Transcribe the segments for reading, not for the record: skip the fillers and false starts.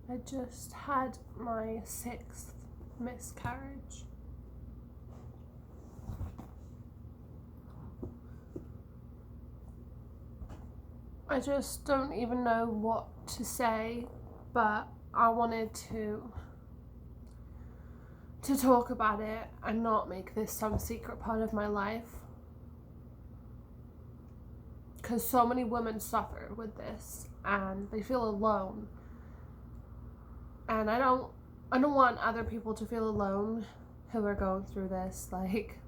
I just had my 6th miscarriage. I just don't even know what to say, but I wanted to talk about it and not make this some secret part of my life. Because so many women suffer with this and they feel alone. And I don't want other people to feel alone who are going through this. Like,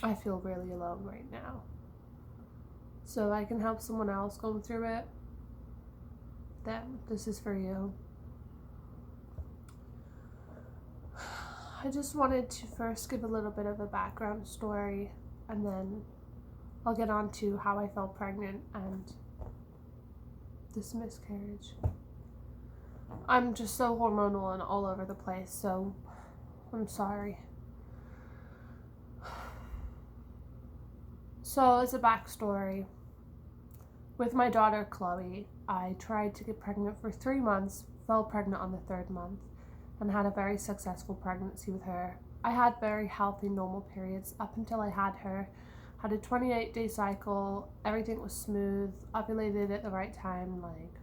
I feel really alone right now. So if I can help someone else going through it, then this is for you. I just wanted to first give a little bit of a background story, and then I'll get on to how I fell pregnant and this miscarriage. I'm just so hormonal and all over the place, so I'm sorry. So as a backstory, with my daughter Chloe, I tried to get pregnant for 3 months, fell pregnant on the 3rd month, and had a very successful pregnancy with her. I had very healthy, normal periods up until I had her. Had a 28-day cycle, everything was smooth, ovulated at the right time, like,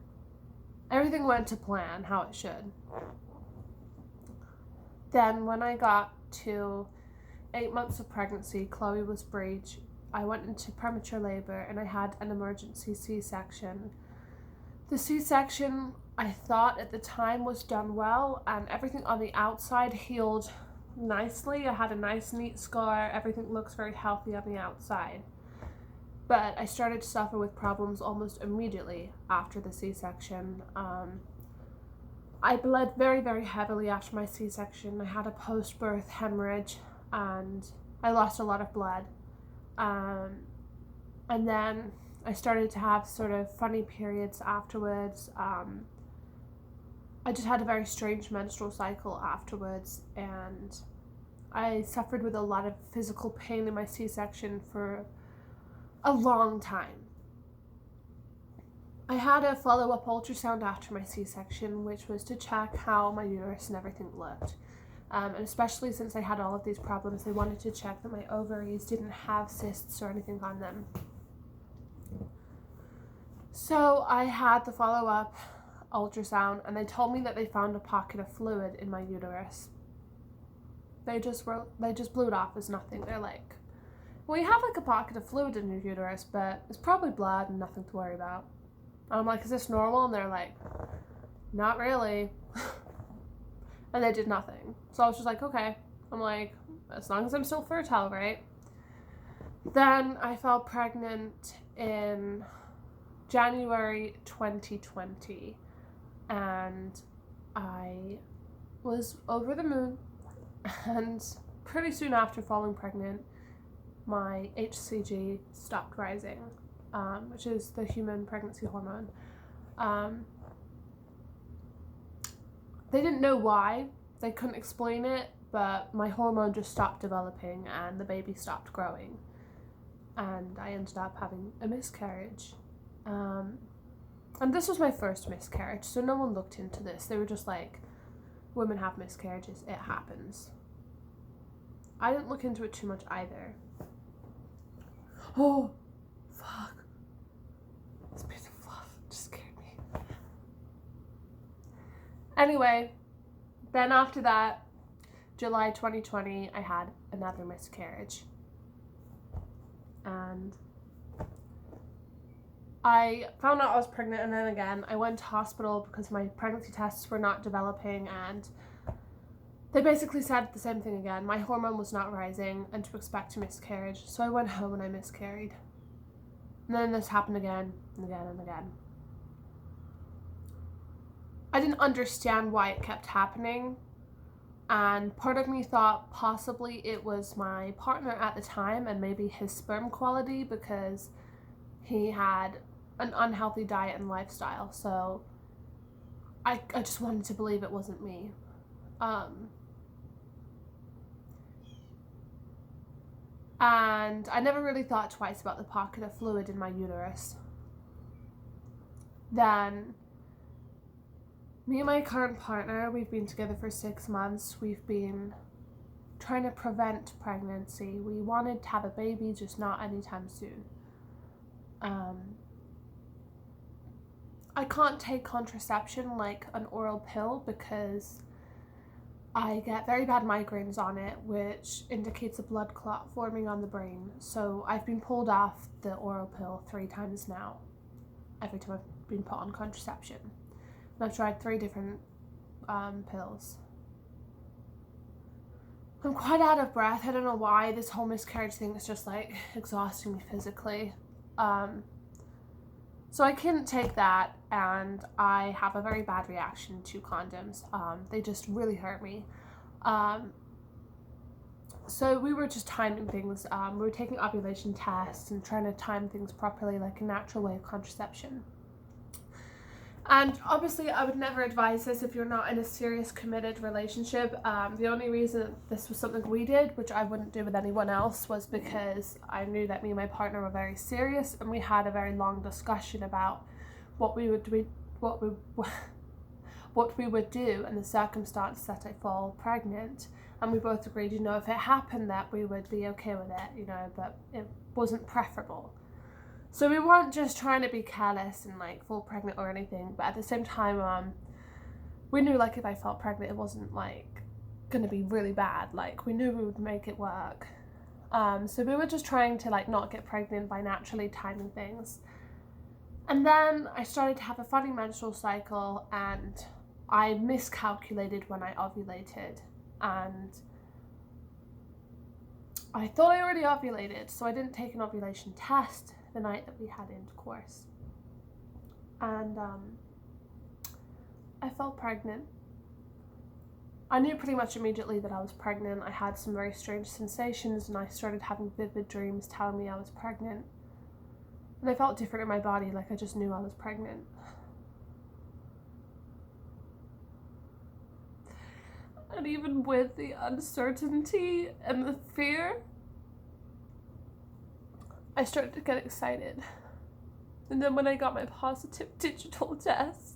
everything went to plan, how it should. Then when I got to 8 months of pregnancy, Chloe was breech. I went into premature labor and I had an emergency C-section. The C-section, I thought at the time, was done well, and everything on the outside healed nicely. I had a nice neat scar, everything looks very healthy on the outside. But I started to suffer with problems almost immediately after the C-section. I bled very, very heavily after my C-section. I had a post-birth hemorrhage and I lost a lot of blood. And then I started to have sort of funny periods afterwards. I just had a very strange menstrual cycle afterwards, and I suffered with a lot of physical pain in my C-section for a long time. I had a follow-up ultrasound after my C-section, which was to check how my uterus and everything looked. And especially since I had all of these problems, they wanted to check that my ovaries didn't have cysts or anything on them. So I had the follow-up ultrasound, and they told me that they found a pocket of fluid in my uterus. They just blew it off as nothing. They're like, well, you have like a pocket of fluid in your uterus, but it's probably blood and nothing to worry about. And I'm like, is this normal? And they're like, not really. And they did nothing. So I was just like, okay. I'm like, as long as I'm still fertile, right? Then I fell pregnant in January 2020, and I was over the moon. And pretty soon after falling pregnant, my HCG stopped rising, which is the human pregnancy hormone. They didn't know why, they couldn't explain it, but my hormone just stopped developing and the baby stopped growing. And I ended up having a miscarriage. And this was my first miscarriage, so no one looked into this. They were just like, women have miscarriages, it happens. I didn't look into it too much either. Oh, fuck. This piece of fluff just scared me. Anyway, then after that, July 2020, I had another miscarriage. And I found out I was pregnant, and then again, I went to hospital because my pregnancy tests were not developing, and they basically said the same thing again. My hormone was not rising and to expect a miscarriage. So I went home and I miscarried. And then this happened again and again and again. I didn't understand why it kept happening. And part of me thought possibly it was my partner at the time and maybe his sperm quality, because he had an unhealthy diet and lifestyle. So I just wanted to believe it wasn't me. And I never really thought twice about the pocket of fluid in my uterus. Then Me and my current partner, we've been together for 6 months. We've been trying to prevent pregnancy. We wanted to have a baby, just not anytime soon. I can't take contraception like an oral pill because I get very bad migraines on it, which indicates a blood clot forming on the brain. So I've been pulled off the oral pill 3 times now, every time I've been put on contraception. And I've tried 3 different pills. I'm quite out of breath. I don't know why. This whole miscarriage thing is just like exhausting me physically. So I couldn't take that, and I have a very bad reaction to condoms. They just really hurt me. So we were just timing things. We were taking ovulation tests and trying to time things properly, like a natural way of contraception. And obviously I would never advise this if you're not in a serious committed relationship. The only reason this was something we did, which I wouldn't do with anyone else, was because I knew that me and my partner were very serious, and we had a very long discussion about what we would do in the circumstance that I fall pregnant. And we both agreed, if it happened, that we would be okay with it, but it wasn't preferable. So we weren't just trying to be careless and like fall pregnant or anything, but at the same time, we knew like if I felt pregnant, it wasn't like gonna be really bad. Like we knew we would make it work. So we were just trying to like not get pregnant by naturally timing things. And then I started to have a funny menstrual cycle, and I miscalculated when I ovulated, and I thought I already ovulated, so I didn't take an ovulation test the night that we had intercourse. And I felt pregnant. I knew pretty much immediately that I was pregnant. I had some very strange sensations, and I started having vivid dreams telling me I was pregnant. And I felt different in my body, like I just knew I was pregnant. And even with the uncertainty and the fear, I started to get excited. And then when I got my positive digital test,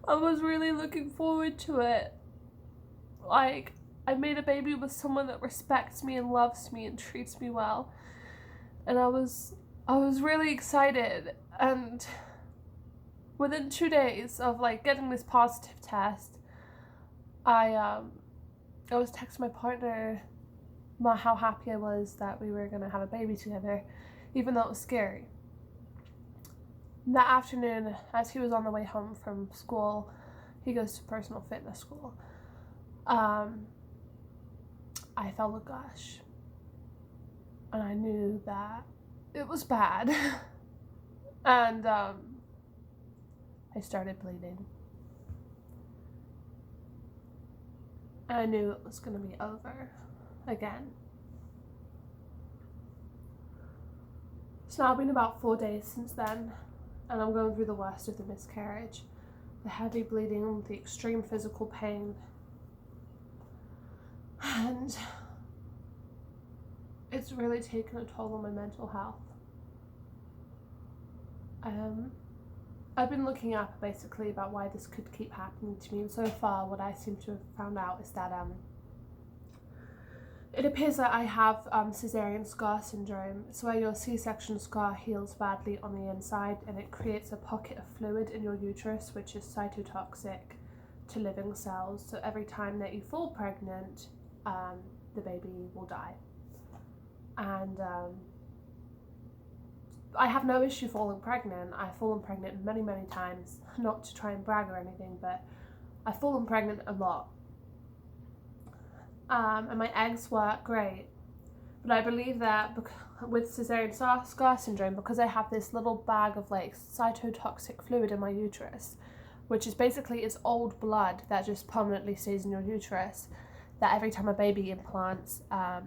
I was really looking forward to it. Like, I made a baby with someone that respects me and loves me and treats me well. And I was really excited. And within 2 days of like getting this positive test, I was texting my partner about how happy I was that we were gonna have a baby together, even though it was scary. That afternoon, as he was on the way home from school, he goes to personal fitness school, I felt a gush, and I knew that it was bad. And I started bleeding. And I knew it was gonna be over again. It's now been about 4 days since then, and I'm going through the worst of the miscarriage. The heavy bleeding, the extreme physical pain, and it's really taken a toll on my mental health. I've been looking up basically about why this could keep happening to me, and so far what I seem to have found out is that it appears that I have cesarean scar syndrome. It's where your C-section scar heals badly on the inside, and it creates a pocket of fluid in your uterus, which is cytotoxic to living cells. So every time that you fall pregnant, the baby will die. And I have no issue falling pregnant. I've fallen pregnant many, many times, not to try and brag or anything, but I've fallen pregnant a lot. And my eggs were great. But I believe that with cesarean scar syndrome, because I have this little bag of like cytotoxic fluid in my uterus, which is basically it's old blood that just permanently stays in your uterus, that every time a baby implants,